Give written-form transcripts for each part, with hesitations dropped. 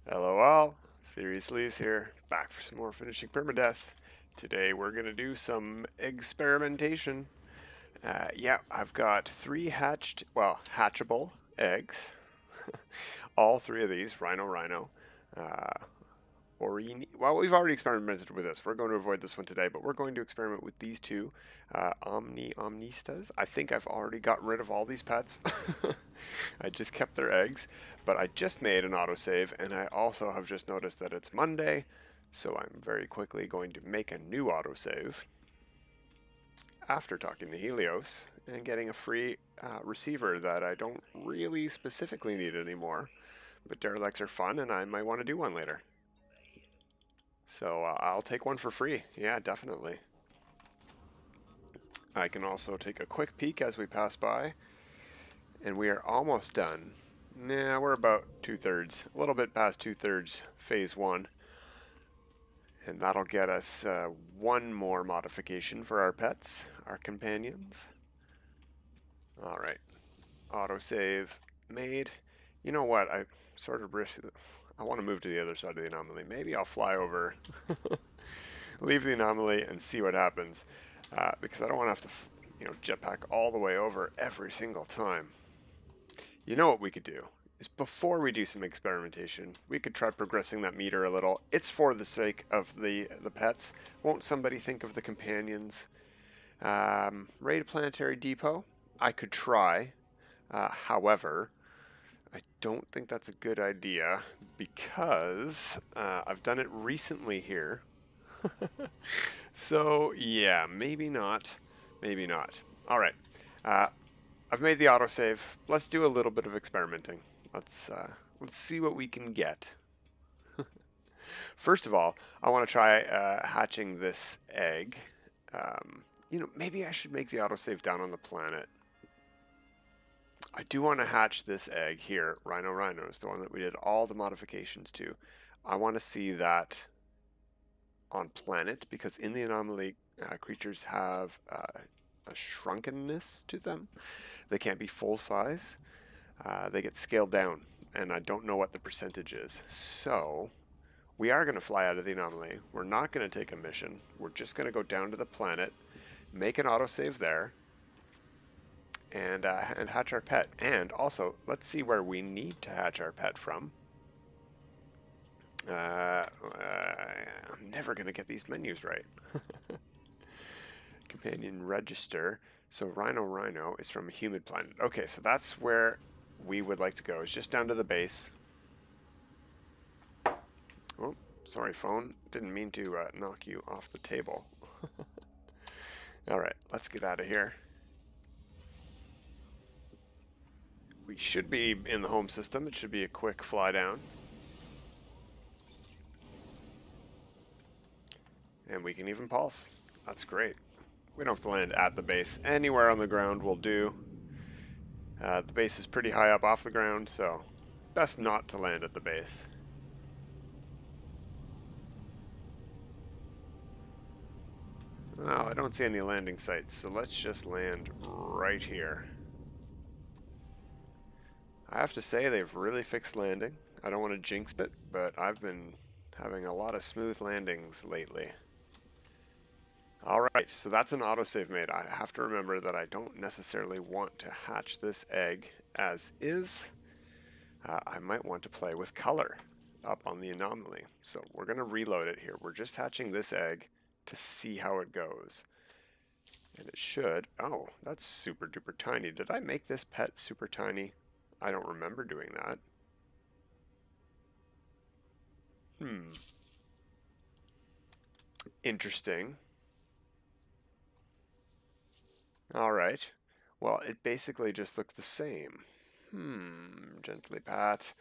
Hello all, Seriously's here, back for some more finishing Permadeath. Today we're going to do some experimentation. Yeah, I've got three hatchable eggs. All three of these, rhino. Uh, well, we've already experimented with this. We're going to avoid this one today, but we're going to experiment with these two omnistas. I think I've already got rid of all these pets. I just kept their eggs, but I just made an autosave, and I also have just noticed that it's Monday, so I'm very quickly going to make a new autosave after talking to Helios and getting a free receiver that I don't really specifically need anymore, but derelicts are fun, and I might want to do one later. So I'll take one for free. Yeah, definitely. I can also take a quick peek as we pass by. And we are almost done. Nah, we're about 2/3. A little bit past 2/3 phase 1. And that'll get us one more modification for our pets, our companions. Alright. Autosave made. You know what? I sort of I want to move to the other side of the anomaly. Maybe I'll fly over, leave the anomaly, and see what happens. Because I don't want to have to, jetpack all the way over every single time. You know what we could do? Is before we do some experimentation, we could try progressing that meter a little. It's for the sake of the pets. Won't somebody think of the companions? Raid Planetary Depot. I could try. However, I don't think that's a good idea because I've done it recently here. So yeah, maybe not. Maybe not. All right. I've made the autosave. Let's do a little bit of experimenting. Let's see what we can get. First of all, I want to try hatching this egg. Maybe I should make the autosave down on the planet. I do want to hatch this egg here. Rhino is the one that we did all the modifications to. I want to see that on planet because in the anomaly, creatures have a shrunkenness to them. They can't be full size. They get scaled down, and I don't know what the percentage is. So we are going to fly out of the anomaly. We're not going to take a mission. We're just going to go down to the planet, make an autosave there, and hatch our pet. And also, let's see where we need to hatch our pet from. I'm never going to get these menus right. Companion register. So Rhino is from a humid planet. Okay, so that's where we would like to go. It's just down to the base. Oh, sorry, phone. Didn't mean to knock you off the table. All right, let's get out of here. We should be in the home system. It should be a quick fly down. And we can even pulse. That's great. We don't have to land at the base. Anywhere on the ground will do. The base is pretty high up off the ground, so best not to land at the base. Well, I don't see any landing sites, so let's just land right here. I have to say they've really fixed landing. I don't want to jinx it, but I've been having a lot of smooth landings lately. Alright, so that's an autosave made. I have to remember that I don't necessarily want to hatch this egg as is. I might want to play with color up on the anomaly. So we're going to reload it here. We're just hatching this egg to see how it goes. And it should... Oh, that's super duper tiny. Did I make this pet super tiny? I don't remember doing that. Interesting. Alright. Well, it basically just looked the same. Gently pat.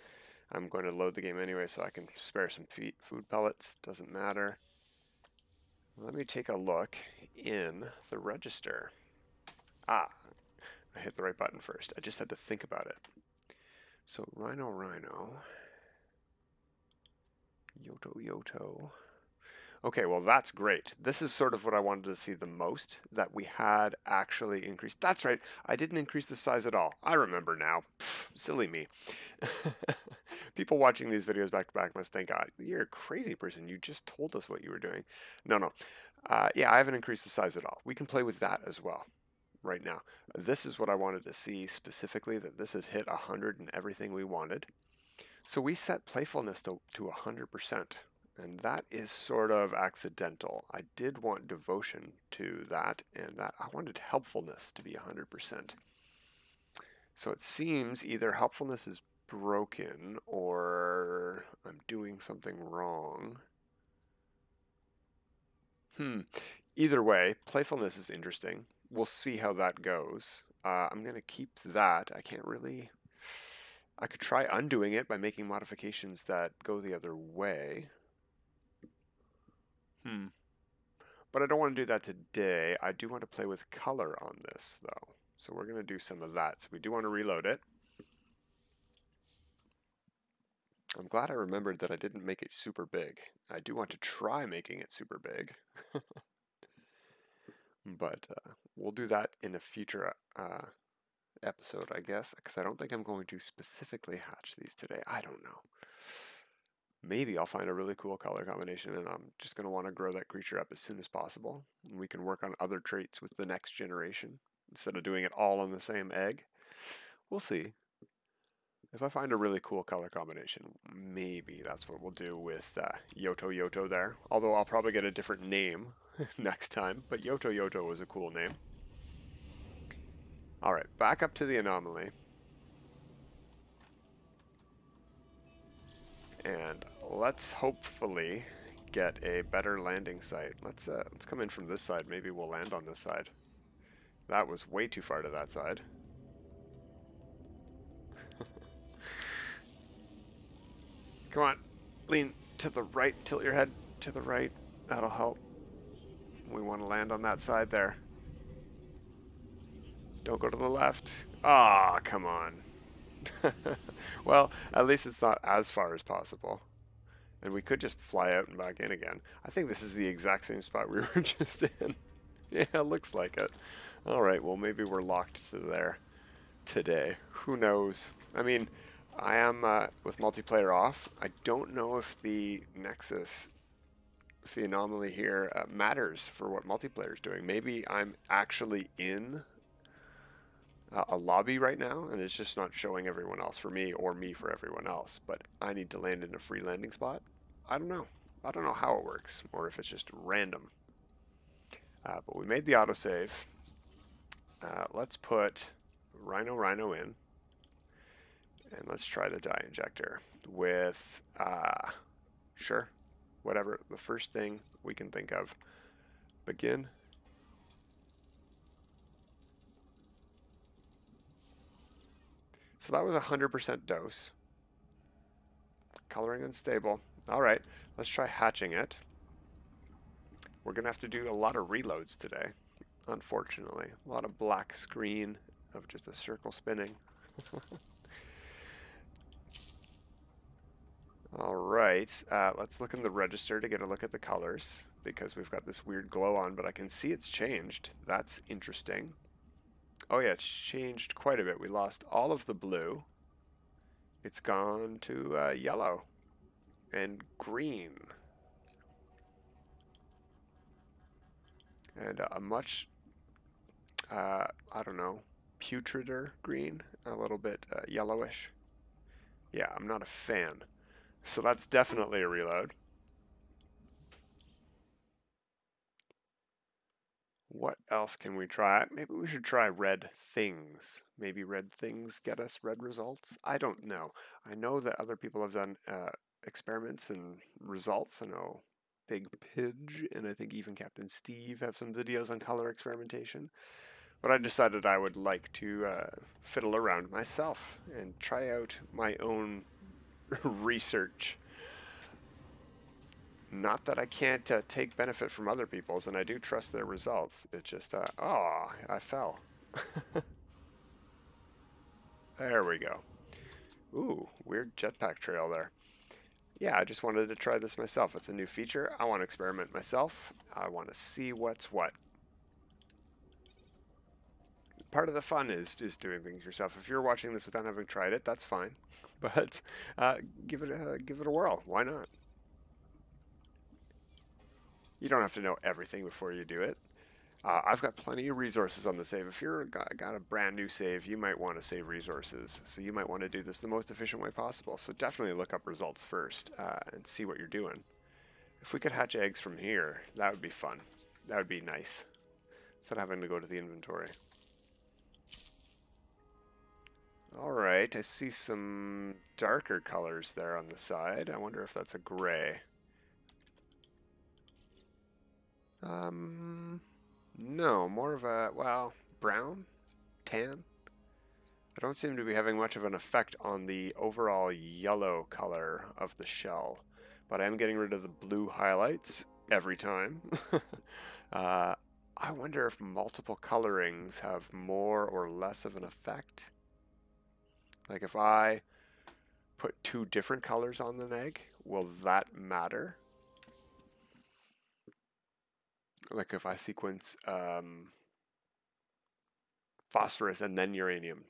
I'm going to load the game anyway so I can spare some food pellets. Doesn't matter. Let me take a look in the register. Ah, I hit the right button first. I just had to think about it. So Rhino. Yoto. Okay, well that's great. This is sort of what I wanted to see the most, that we had actually increased. That's right, I didn't increase the size at all. I remember now. Pfft, silly me. People watching these videos back to back must think, you're a crazy person. You just told us what you were doing. No, no. Yeah, I haven't increased the size at all. We can play with that as well right now. This is what I wanted to see specifically, that this had hit 100 and everything we wanted. So we set playfulness to 100%. And that is sort of accidental. I did want devotion to that, and that I wanted helpfulness to be 100%. So it seems either helpfulness is broken or I'm doing something wrong. Either way, playfulness is interesting. We'll see how that goes. I'm going to keep that. I could try undoing it by making modifications that go the other way. But I don't want to do that today. I do want to play with color on this, though. So we're going to do some of that. So we do want to reload it. I'm glad I remembered that I didn't make it super big. I do want to try making it super big. But we'll do that in a future episode, I guess, because I don't think I'm going to specifically hatch these today. I don't know. Maybe I'll find a really cool color combination, and I'm just going to want to grow that creature up as soon as possible. And we can work on other traits with the next generation instead of doing it all on the same egg. We'll see. If I find a really cool color combination, maybe that's what we'll do with Yoto Yoto there. Although I'll probably get a different name next time, but Yoto Yoto was a cool name. Alright, back up to the anomaly. And let's hopefully get a better landing site. Let's come in from this side. Maybe we'll land on this side. That was way too far to that side. Come on, lean to the right, tilt your head to the right. That'll help. We want to land on that side there. Don't go to the left. Ah, come on. Well, at least it's not as far as possible. And we could just fly out and back in again. I think this is the exact same spot we were just in. Yeah, looks like it. Alright, well maybe we're locked to there today. Who knows? I mean, I am, with multiplayer off, I don't know if the Nexus, if the anomaly here matters for what multiplayer is doing. Maybe I'm actually in a lobby right now, and it's just not showing everyone else for me, or me for everyone else. But I need to land in a free landing spot. I don't know. I don't know how it works, or if it's just random. But we made the autosave. Let's put Rhino in, and let's try the dye injector with, sure, whatever, the first thing we can think of. Begin. So that was 100% dose. Coloring unstable. Alright, let's try hatching it. We're going to have to do a lot of reloads today, unfortunately. A lot of black screen of just a circle spinning. Alright, let's look in the register to get a look at the colors, because we've got this weird glow on, but I can see it's changed. That's interesting. Oh yeah, it's changed quite a bit. We lost all of the blue. It's gone to yellow and green. And a much, I don't know, putrider green, a little bit yellowish. Yeah, I'm not a fan. So that's definitely a reload. What else can we try? Maybe we should try red things. Maybe red things get us red results? I don't know. I know that other people have done experiments and results. I know Big Pidge and I think even Captain Steve have some videos on color experimentation. But I decided I would like to fiddle around myself and try out my own research. Not that I can't take benefit from other people's, and I do trust their results. It's just, oh, I fell. There we go. Ooh, weird jetpack trail there. yeah, I just wanted to try this myself. It's a new feature. I want to experiment myself. I want to see what's what. Part of the fun is doing things yourself. If you're watching this without having tried it, that's fine. But give it a whirl. Why not? You don't have to know everything before you do it. I've got plenty of resources on the save. If you're got a brand new save, you might want to save resources. So you might want to do this the most efficient way possible. So definitely look up results first and see what you're doing. If we could hatch eggs from here, that would be fun. That would be nice. Instead of having to go to the inventory. Alright, I see some darker colors there on the side. I wonder if that's a gray. No, more of a, well, brown? Tan? I don't seem to be having much of an effect on the overall yellow color of the shell. But I am getting rid of the blue highlights every time. I wonder if multiple colorings have more or less of an effect. Like if I put two different colors on an egg, will that matter? Like if I sequence phosphorus and then uranium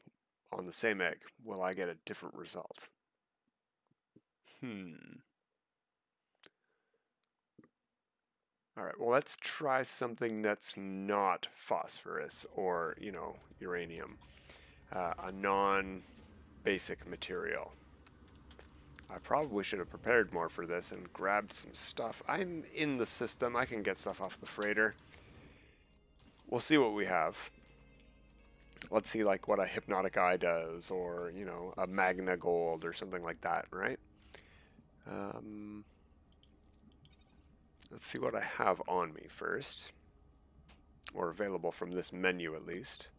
on the same egg, will I get a different result? All right, well, let's try something that's not phosphorus or, you know, uranium. A non-basic material. I probably should have prepared more for this and grabbed some stuff. I'm in the system. I can get stuff off the freighter. We'll see what we have. Let's see like what a hypnotic eye does, or, you know, a magna gold or something like that, right? Let's see what I have on me first, or available from this menu at least.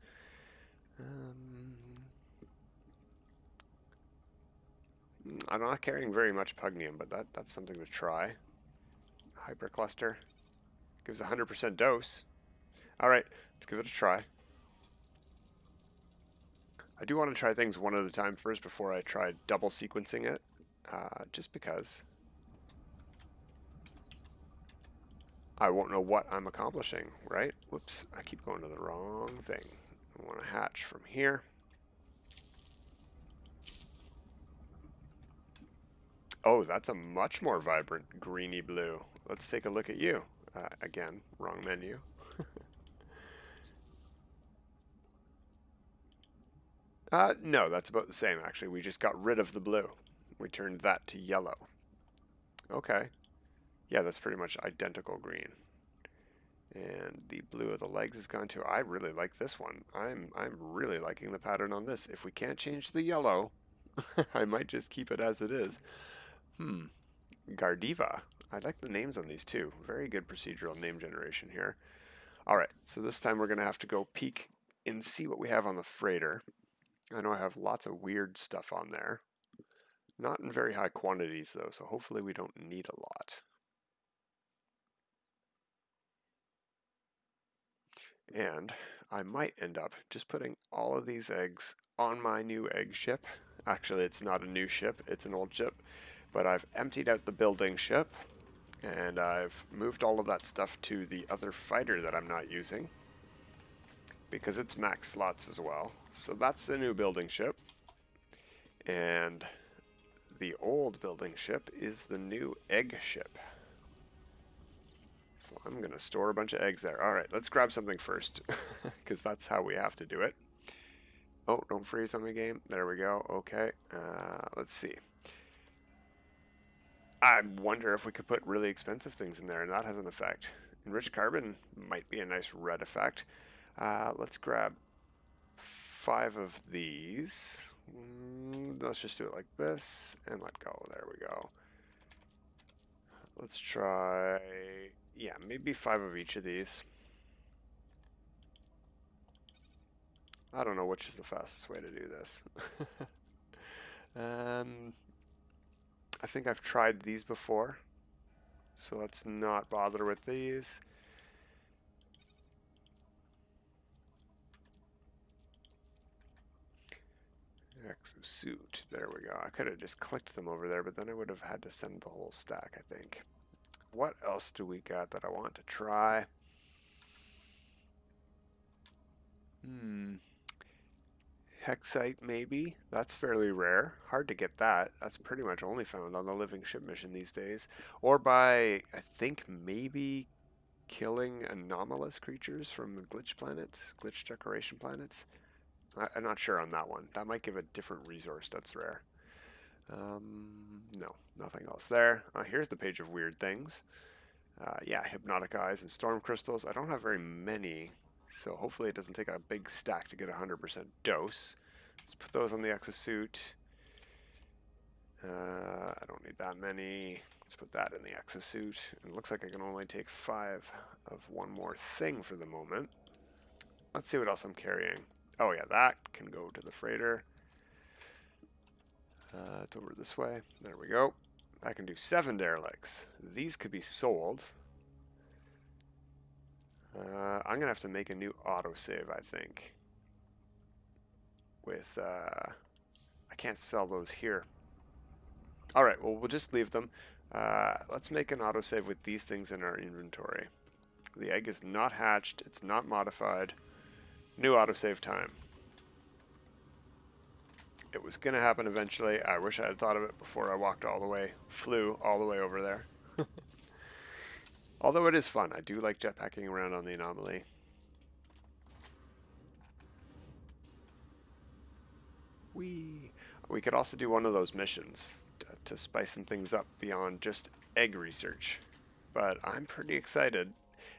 I'm not carrying very much pugnium, but that's something to try. Hypercluster gives 100% dose. All right, let's give it a try. I do want to try things one at a time first before I try double sequencing it, just because I won't know what I'm accomplishing, right? Whoops, I keep going to the wrong thing. I want to hatch from here. Oh, that's a much more vibrant greeny blue. Let's take a look at you. Again, wrong menu. No, that's about the same actually. We just got rid of the blue. We turned that to yellow. Okay. Yeah, that's pretty much identical green. And the blue of the legs is gone too. I really like this one. I'm really liking the pattern on this. If we can't change the yellow, I might just keep it as it is. Gardiva. I like the names on these too. Very good procedural name generation here. All right, so this time we're going to have to go peek and see what we have on the freighter. I know I have lots of weird stuff on there. Not in very high quantities though, so hopefully we don't need a lot. And I might end up just putting all of these eggs on my new egg ship. Actually, it's not a new ship, it's an old ship. But I've emptied out the building ship, and I've moved all of that stuff to the other fighter that I'm not using, because it's max slots as well. So that's the new building ship. And the old building ship is the new egg ship. So I'm going to store a bunch of eggs there. All right, let's grab something first, because that's how we have to do it. Oh, don't freeze on me, game. There we go. Okay, let's see. I wonder if we could put really expensive things in there, and that has an effect. Enriched carbon might be a nice red effect. Let's grab 5 of these. Let's just do it like this, and let go. There we go. Let's try, yeah, maybe 5 of each of these. I don't know which is the fastest way to do this. I think I've tried these before, so let's not bother with these. Exosuit. There we go. I could have just clicked them over there, but then I would have had to send the whole stack, I think. What else do we got that I want to try? Hexite, maybe. That's fairly rare. Hard to get that. That's pretty much only found on the Living Ship mission these days. Or by, I think, maybe killing anomalous creatures from the glitch planets, glitch decoration planets. I'm not sure on that one. That might give a different resource that's rare. No, nothing else there. Here's the page of weird things. Yeah, hypnotic eyes and storm crystals. I don't have very many, so hopefully it doesn't take a big stack to get 100% dose. Let's put those on the exosuit. I don't need that many. Let's put that in the exosuit. And it looks like I can only take 5 of one more thing for the moment. Let's see what else I'm carrying. Oh yeah, that can go to the freighter. It's over this way. There we go. I can do 7 derelicts. These could be sold. I'm gonna have to make a new autosave, I think. With I can't sell those here. Alright, well we'll just leave them. Let's make an autosave with these things in our inventory. The egg is not hatched, it's not modified. New autosave time. It was gonna happen eventually. I wish I had thought of it before I flew all the way over there. Although it is fun. I do like jetpacking around on the anomaly. We could also do one of those missions to spice things up beyond just egg research. But I'm pretty excited.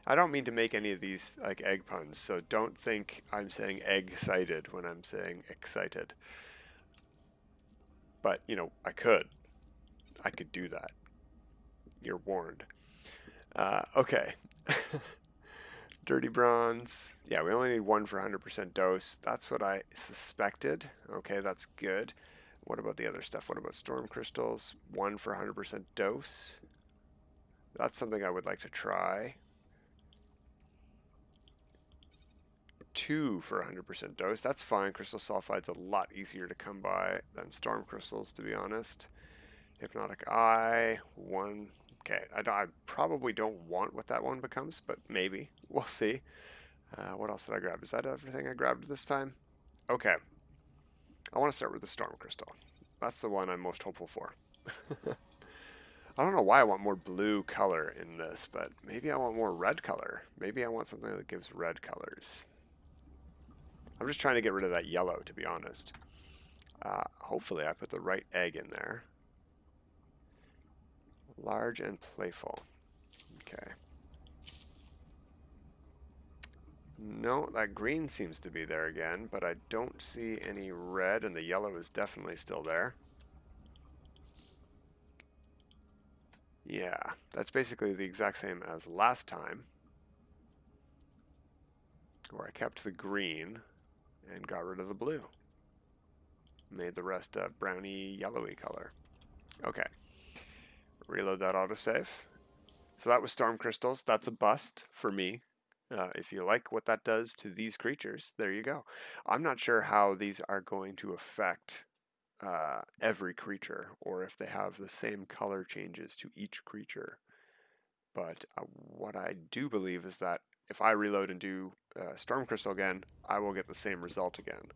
I don't mean to make any of these like egg puns, so don't think I'm saying egg-cited when I'm saying excited. But, you know, I could do that. You're warned. Okay. Dirty bronze. Yeah, we only need 1 for 100% dose. That's what I suspected. Okay, that's good. What about the other stuff? What about storm crystals? 1 for 100% dose. That's something I would like to try. 2 for 100% dose. That's fine. Crystal sulfide's a lot easier to come by than storm crystals, to be honest. Hypnotic eye. 1. Okay, I probably don't want what that one becomes, but maybe. We'll see. What else did I grab? Is that everything I grabbed this time? Okay. I want to start with the storm crystal. That's the one I'm most hopeful for. I don't know why I want more blue color in this, but maybe I want more red color. Maybe I want something that gives red colors. I'm just trying to get rid of that yellow, to be honest. Hopefully I put the right egg in there. Large and playful. Okay. No, that green seems to be there again, but I don't see any red, and the yellow is definitely still there. Yeah, that's basically the exact same as last time, where I kept the green and got rid of the blue. Made the rest a browny, yellowy color. Okay. Reload that autosave. So that was storm crystals. That's a bust for me. If you like what that does to these creatures, there you go. I'm not sure how these are going to affect every creature, or if they have the same color changes to each creature. But what I do believe is that if I reload and do storm crystal again, I will get the same result again.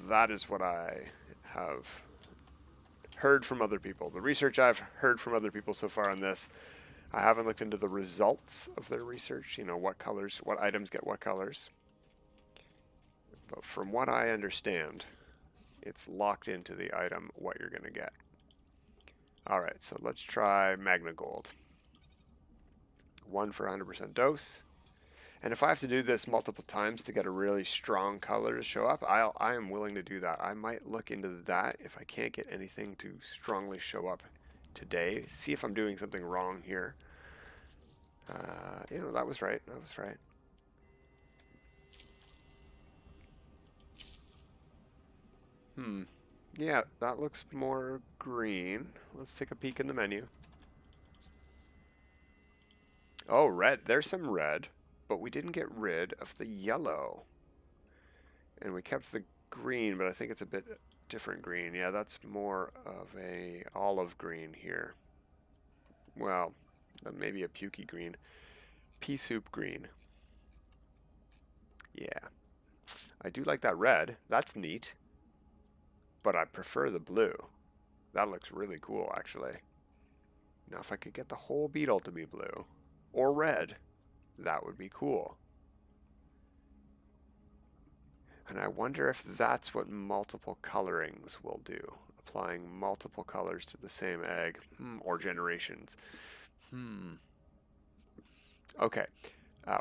That is what I have heard from other people. The research I've heard from other people so far on this, I haven't looked into the results of their research, you know, what colors, what items get what colors. But from what I understand, it's locked into the item what you're going to get. Alright, so let's try Magna Gold. 1 for 100% dose. And if I have to do this multiple times to get a really strong color to show up, I am willing to do that. I might look into that if I can't get anything to strongly show up today. See if I'm doing something wrong here. You know, that was right. That was right. Yeah, that looks more green. Let's take a peek in the menu. Oh, red. There's some red, but we didn't get rid of the yellow. And we kept the green, but I think it's a bit different green. Yeah, that's more of a olive green here. Well, maybe a pukey green. Pea soup green. Yeah. I do like that red. That's neat. But I prefer the blue. That looks really cool, actually. Now, if I could get the whole beetle to be blue or red, that would be cool. And I wonder if that's what multiple colorings will do. Applying multiple colors to the same egg, or generations. Okay,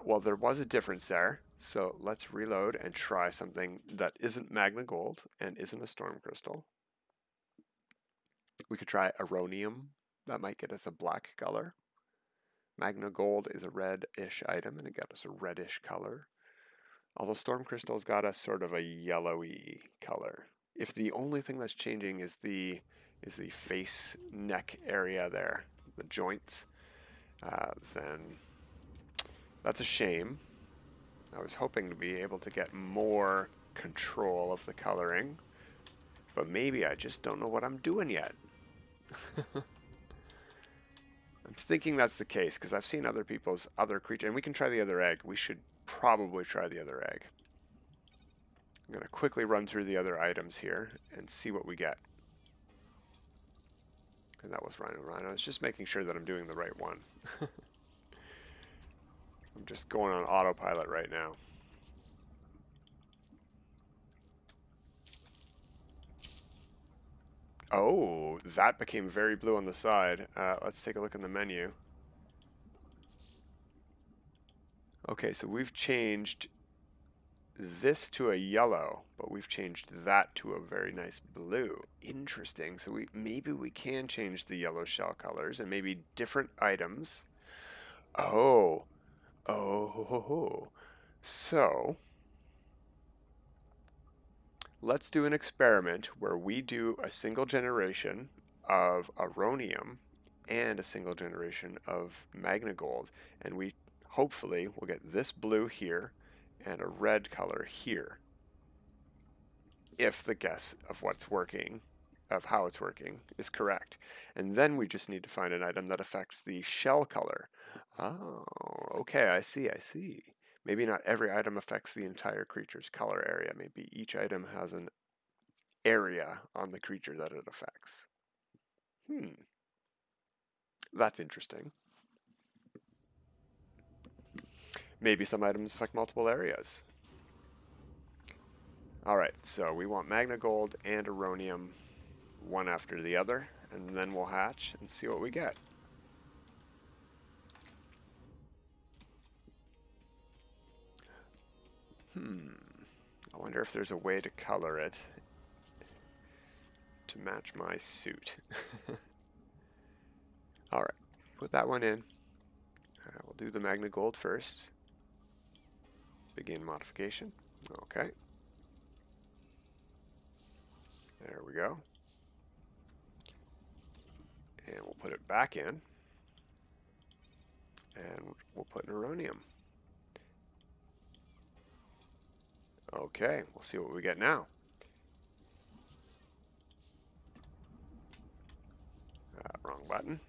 well, there was a difference there. So let's reload and try something that isn't magna gold and isn't a storm crystal. We could try aronium. That might get us a black color. Magna gold is a reddish item, and it got us a reddish color. Although storm crystals got us sort of a yellowy color. If the only thing that's changing is the face neck area there, the joints, then that's a shame. I was hoping to be able to get more control of the coloring, but maybe I just don't know what I'm doing yet. I'm thinking that's the case because I've seen other people's other creatures, and we can try the other egg. We should probably try the other egg. I'm going to quickly run through the other items here and see what we get. And that was Rhino. It's just making sure that I'm doing the right one. I'm just going on autopilot right now. Oh, that became very blue on the side. Let's take a look in the menu. Okay, so we've changed this to a yellow, but we've changed that to a very nice blue. Interesting. So maybe we can change the yellow shell colors and maybe different items. Oh. So let's do an experiment where we do a single generation of aronium and a single generation of magna gold, and we hopefully will get this blue here and a red color here, if the guess of what's working, of how it's working, is correct. And then we just need to find an item that affects the shell color. Oh, okay, I see. Maybe not every item affects the entire creature's color area. Maybe each item has an area on the creature that it affects. That's interesting. Maybe some items affect multiple areas. Alright, so we want magna gold and aronium, one after the other, and then we'll hatch and see what we get. I wonder if there's a way to color it to match my suit. Alright, put that one in. We'll do the magna gold first. Begin modification. Okay. There we go. And we'll put it back in. And we'll put an aronium. Okay, we'll see what we get now. Wrong button.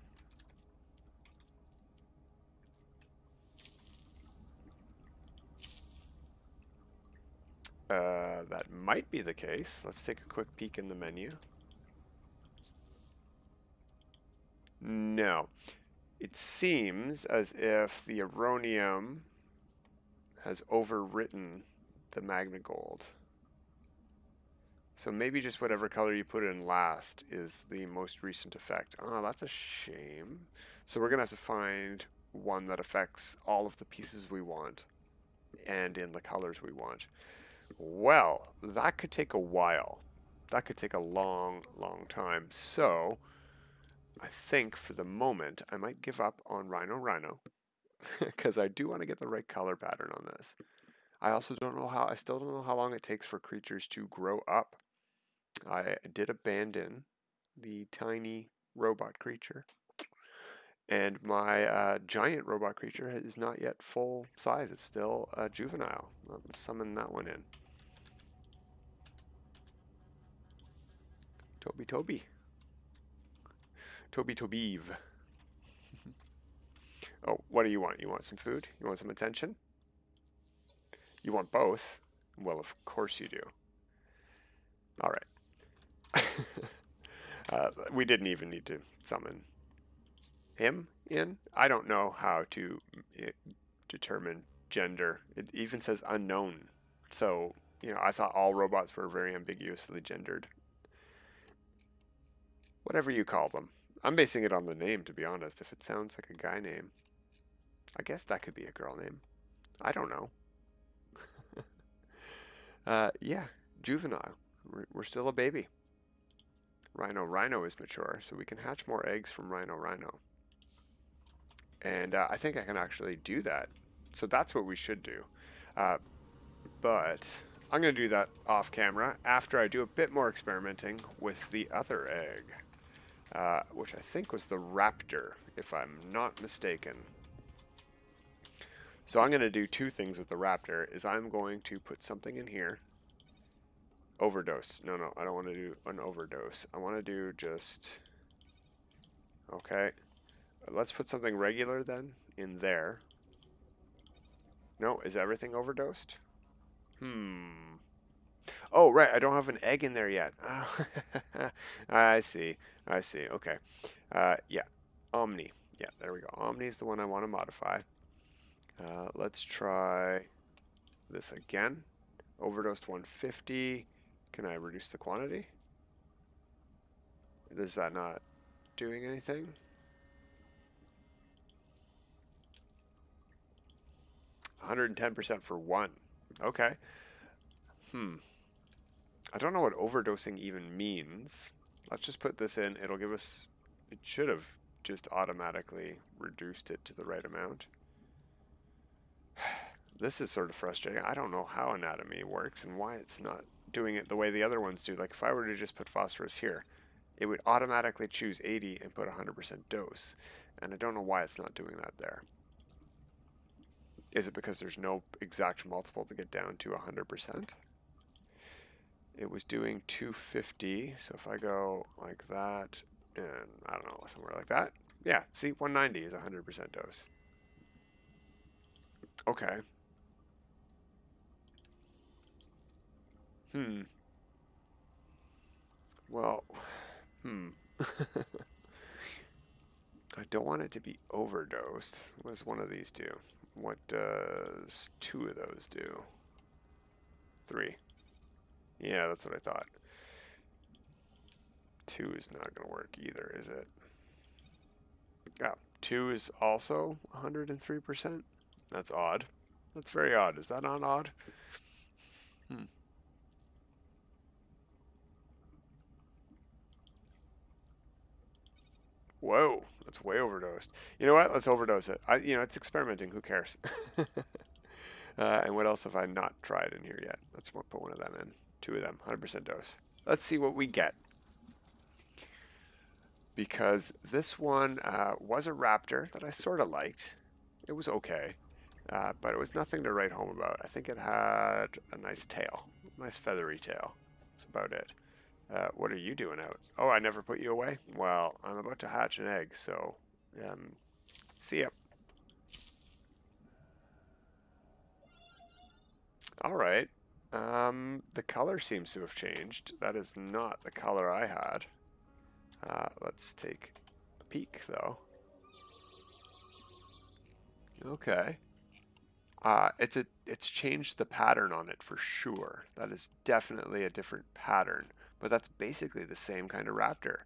That might be the case. Let's take a quick peek in the menu. No. It seems as if the aronium has overwritten the magna gold. So maybe just whatever color you put in last is the most recent effect. Oh, that's a shame. So we're going to have to find one that affects all of the pieces we want and in the colors we want. Well, that could take a while. That could take a long, long time. So I think for the moment I might give up on Rhino because I do want to get the right color pattern on this. I still don't know how long it takes for creatures to grow up. I did abandon the tiny robot creature, and my giant robot creature is not yet full size. It's still a juvenile. I'll summon that one in. Toby, Toby. Toby, Tobeeve. Oh, what do you want? You want some food? You want some attention? You want both? Well, of course you do. All right. We didn't even need to summon him in. I don't know how to determine gender. It even says unknown. So, I thought all robots were very ambiguously gendered. Whatever you call them. I'm basing it on the name, to be honest. If it sounds like a guy name, I guess that could be a girl name. I don't know. Yeah, juvenile. We're still a baby. Rhino is mature, so we can hatch more eggs from Rhino. And I think I can actually do that. So that's what we should do. But I'm going to do that off camera after I do a bit more experimenting with the other egg, which I think was the raptor, if I'm not mistaken. So I'm going to do two things with the raptor. Is I'm going to put something in here. Overdose. No, I don't want to do an overdose. I want to do just... Okay. Let's put something regular then in there. No, is everything overdosed? Oh, right, I don't have an egg in there yet. I see. Okay. Yeah. Omni. Yeah, there we go. Omni is the one I want to modify. Let's try this again. Overdosed 150. Can I reduce the quantity? Is that not doing anything? %110 for one. Okay. I don't know what overdosing even means. Let's just put this in. It'll give us... It should have just automatically reduced it to the right amount. This is sort of frustrating. I don't know how anatomy works and why it's not doing it the way the other ones do. Like if I were to just put phosphorus here, it would automatically choose 80 and put 100% dose. And I don't know why it's not doing that there. Is it because there's no exact multiple to get down to 100%? It was doing 250, so if I go like that, and I don't know, somewhere like that. Yeah, see, 190 is 100% dose. Okay. Well, I don't want it to be overdosed. What does one of these do? What does two of those do? 3. Yeah, that's what I thought. 2 is not going to work either, is it? Yeah, 2 is also 103%. That's odd. That's very odd. Is that not odd? Whoa, that's way overdosed. You know what? Let's overdose it. It's experimenting. Who cares? And what else have I not tried in here yet? Let's put one of them in. 2 of them, 100% dose. Let's see what we get. Because this one was a raptor that I sort of liked. It was okay, but it was nothing to write home about. I think it had a nice tail, nice feathery tail. That's about it. What are you doing out? Oh, I never put you away? Well, I'm about to hatch an egg, so see ya. All right. The color seems to have changed. That is not the color I had. Let's take a peek, though. Okay. It's changed the pattern on it for sure. That is definitely a different pattern, but that's basically the same kind of raptor.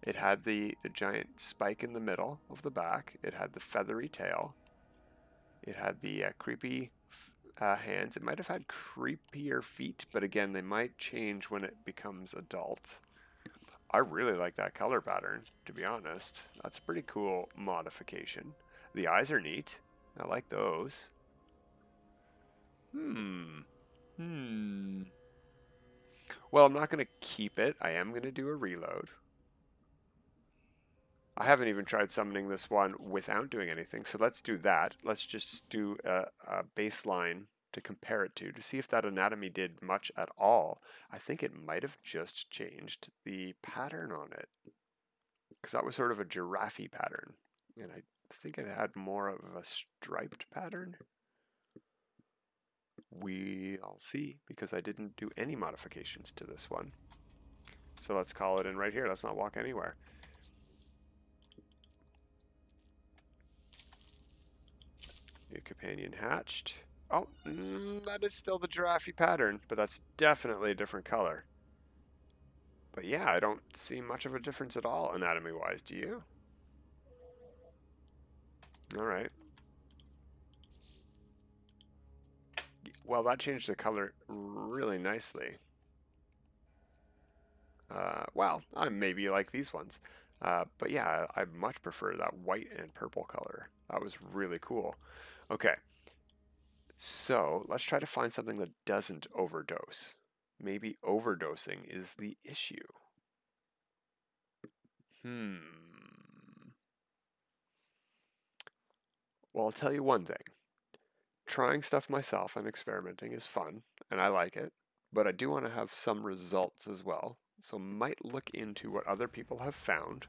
It had the giant spike in the middle of the back. It had the feathery tail. It had the creepy hands. It might have had creepier feet, but again, they might change when it becomes adult. I really like that color pattern, to be honest. That's a pretty cool modification. The eyes are neat. I like those. Well, I'm not going to keep it. I am going to do a reload. I haven't even tried summoning this one without doing anything, so let's do that. Let's just do a baseline to compare it to see if that anatomy did much at all. I think it might have just changed the pattern on it, because that was sort of a giraffe pattern, and I think it had more of a striped pattern. We'll see, because I didn't do any modifications to this one. So let's call it in right here. Let's not walk anywhere. New companion hatched. Oh, that is still the giraffe pattern, but that's definitely a different color. But yeah, I don't see much of a difference at all anatomy-wise. Do you? All right. Well, that changed the color really nicely. Well, I maybe like these ones. But yeah, I much prefer that white and purple color. That was really cool. Okay, so let's try to find something that doesn't overdose. Maybe overdosing is the issue. Well, I'll tell you one thing. Trying stuff myself and experimenting is fun, and I like it, but I do want to have some results as well. So might look into what other people have found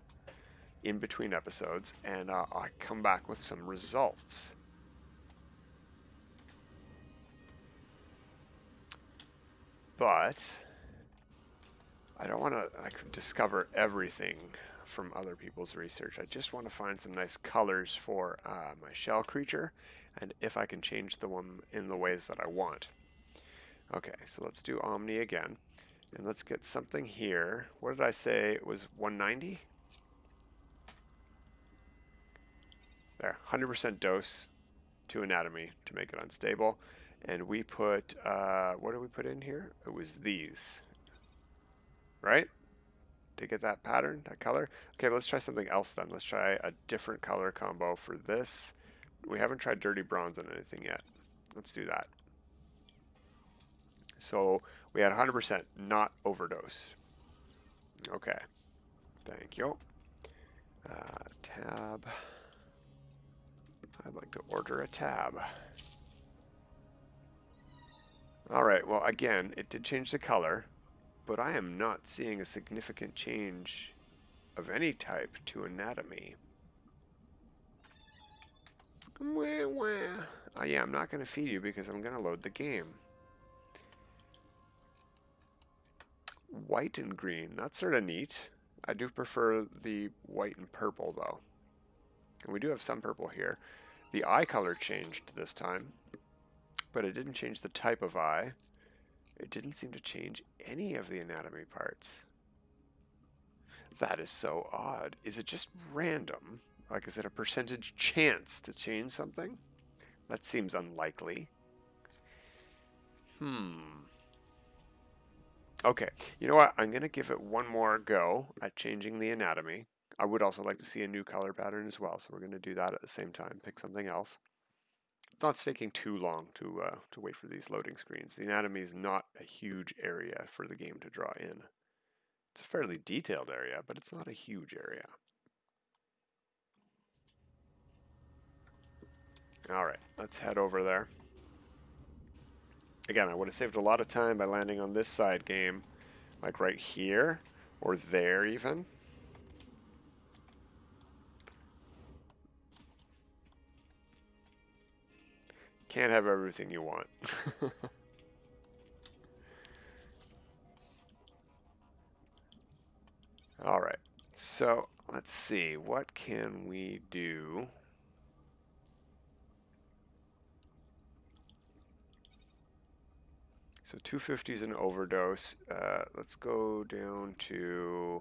in between episodes, and I come back with some results. But I don't want to discover everything from other people's research. I just want to find some nice colors for my shell creature, and if I can change the one in the ways that I want. Okay, so let's do Omni again, and let's get something here. What did I say? It was 190? There, 100% dose to anatomy to make it unstable. And we put, what did we put in here? It was these, right? To get that pattern, that color. Okay, let's try something else then. Let's try a different color combo for this. We haven't tried dirty bronze on anything yet. Let's do that. So we had 100%, not overdose. Okay, thank you. Tab. I'd like to order a tab. Alright, well again, it did change the color, but I am not seeing a significant change of any type to anatomy. Yeah, I'm not going to feed you because I'm going to load the game. White and green, that's sort of neat. I do prefer the white and purple though. And we do have some purple here. The eye color changed this time, but it didn't change the type of eye. It didn't seem to change any of the anatomy parts. That is so odd. Is it just random? Like, is it a percentage chance to change something? That seems unlikely. Okay, you know what? I'm going to give it one more go at changing the anatomy. I would also like to see a new color pattern as well, so we're going to do that at the same time. Pick something else. It's not taking too long to wait for these loading screens. The anatomy is not a huge area for the game to draw in. It's a fairly detailed area, but it's not a huge area. Alright, let's head over there. Again, I would have saved a lot of time by landing on this side game, like right here, or there even. Can't have everything you want. Alright, so let's see, what can we do? So 250 is an overdose. Let's go down to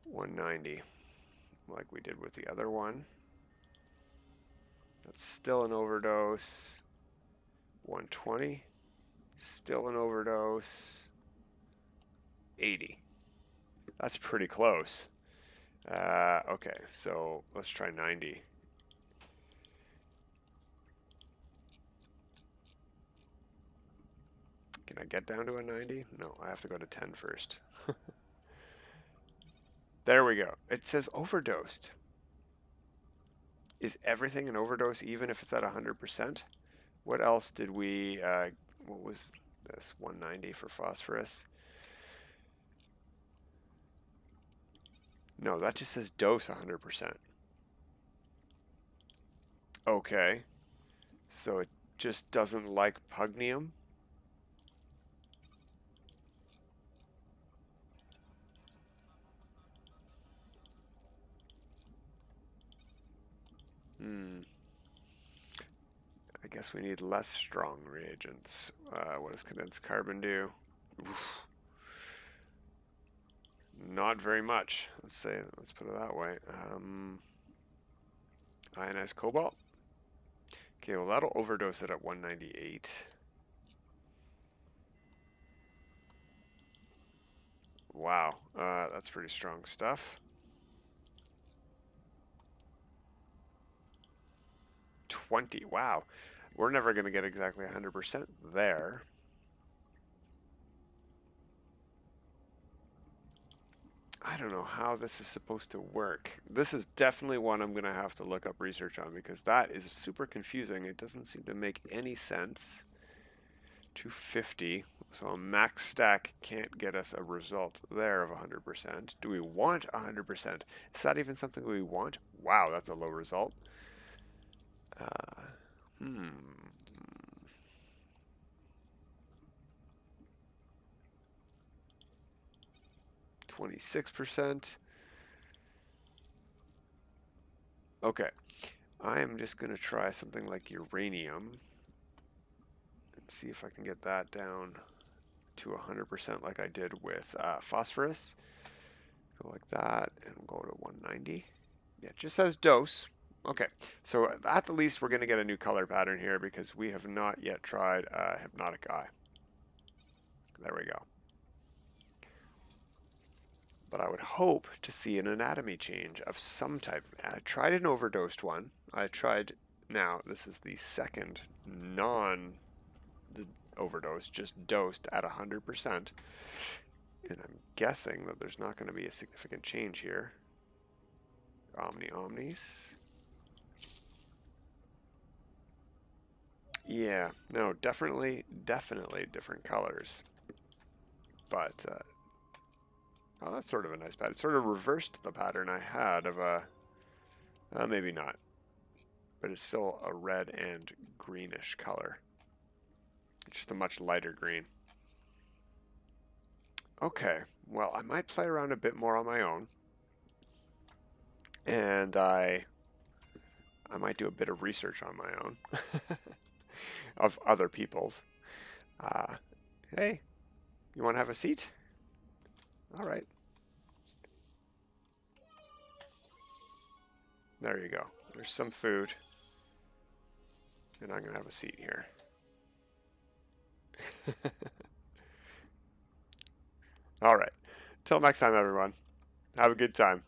190, like we did with the other one. That's still an overdose. 120, still an overdose. 80. That's pretty close. Okay, so let's try 90. Can I get down to a 90? No, I have to go to 10 first. There we go. It says overdosed. Is everything an overdose even if it's at 100%? What else did we, what was this? 190 for phosphorus. No, that just says dose 100%. Okay. So it just doesn't like pugnium? I guess we need less strong reagents. What does condensed carbon do? Oof. Not very much. Let's put it that way. Ionized cobalt. Okay, well that'll overdose it at 198. Wow, that's pretty strong stuff. 20, wow. We're never going to get exactly 100% there. I don't know how this is supposed to work. This is definitely one I'm going to have to look up research on because that is super confusing. It doesn't seem to make any sense. 250. So a max stack can't get us a result there of 100%. Do we want 100%? Is that even something we want? Wow, that's a low result. 26%. Okay, I am just going to try something like uranium and see if I can get that down to 100% like I did with phosphorus. Go like that and go to 190. Yeah, it just says dose. Okay, so at the least we're going to get a new color pattern here because we have not yet tried hypnotic eye. There we go. But I would hope to see an anatomy change of some type. I tried an overdosed one. I tried, now this is the second overdose, just dosed at 100%. And I'm guessing that there's not going to be a significant change here. Omnis. Yeah, no, definitely different colors. But, oh, that's sort of a nice pattern. It sort of reversed the pattern I had of a, maybe not. But it's still a red and greenish color. It's just a much lighter green. Okay, well, I might play around a bit more on my own. And I might do a bit of research on my own of other people's. Hey, you want to have a seat? All right. There you go. There's some food. And I'm going to have a seat here. All right. Till next time, everyone. Have a good time.